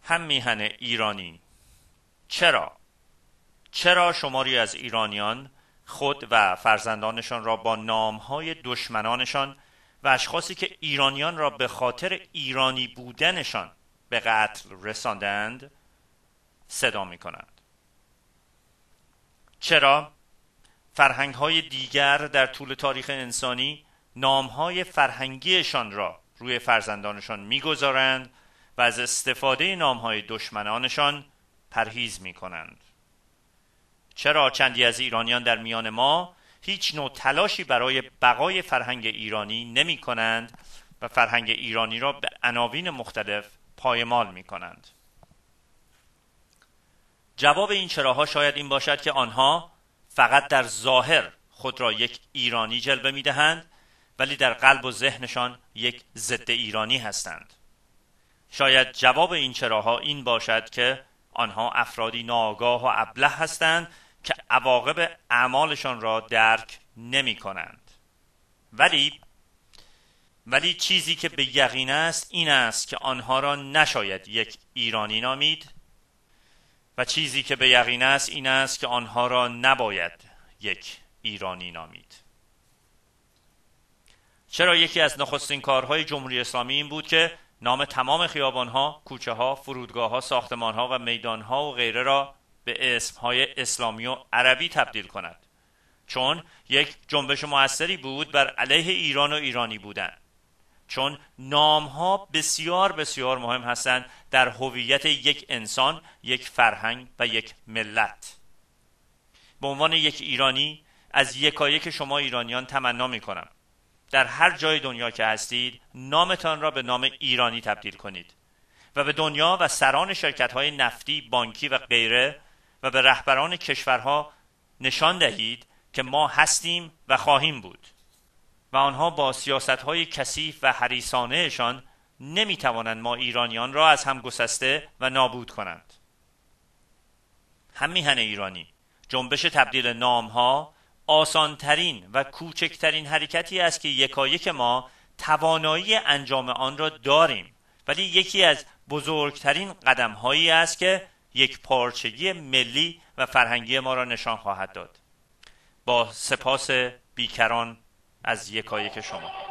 هم میهن ایرانی، چرا شماری از ایرانیان خود و فرزندانشان را با نامهای دشمنانشان و اشخاصی که ایرانیان را به خاطر ایرانی بودنشان به قتل رساندند صدا می کنند؟ چرا فرهنگ‌های دیگر در طول تاریخ انسانی نامهای فرهنگیشان را روی فرزندانشان می‌گذارند و از استفاده نامهای دشمنانشان پرهیز می‌کنند؟ چرا چندی از ایرانیان در میان ما هیچ نوع تلاشی برای بقای فرهنگ ایرانی نمی‌کنند و فرهنگ ایرانی را به عناوین مختلف پایمال می‌کنند؟ جواب این چراها شاید این باشد که آنها فقط در ظاهر خود را یک ایرانی جلوه می‌دهند، ولی در قلب و ذهنشان یک ضد ایرانی هستند. شاید جواب این چراها این باشد که آنها افرادی ناآگاه و ابله هستند که عواقب اعمالشان را درک نمی‌کنند. ولی چیزی که به یقین است این است که آنها را نشاید یک ایرانی نامید و چیزی که به یقین است این است که آنها را نباید یک ایرانی نامید. چرا یکی از نخستین کارهای جمهوری اسلامی این بود که نام تمام خیابانها، کوچه‌ها، فرودگاه‌ها، ساختمان‌ها و میدان‌ها و غیره را به اسم‌های اسلامی و عربی تبدیل کند، چون یک جنبش مؤثری بود بر علیه ایران و ایرانی بودن، چون نام‌ها بسیار بسیار مهم هستند در هویت یک انسان، یک فرهنگ و یک ملت. به عنوان یک ایرانی از یکایک شما ایرانیان تمنا می‌کنم در هر جای دنیا که هستید نامتان را به نام ایرانی تبدیل کنید و به دنیا و سران شرکت‌های نفتی، بانکی و غیره و به رهبران کشورها نشان دهید که ما هستیم و خواهیم بود و آنها با سیاست‌های کثیف و حریصانه‌شان نمی‌توانند ما ایرانیان را از هم گسسته و نابود کنند. هم میهن ایرانی، جنبش تبدیل نام‌ها آسانترین و کوچکترین حرکتی است که یکایک ما توانایی انجام آن را داریم، ولی یکی از بزرگترین قدم‌هایی است که یک پارچگی ملی و فرهنگی ما را نشان خواهد داد. با سپاس بیکران از یکایک شما.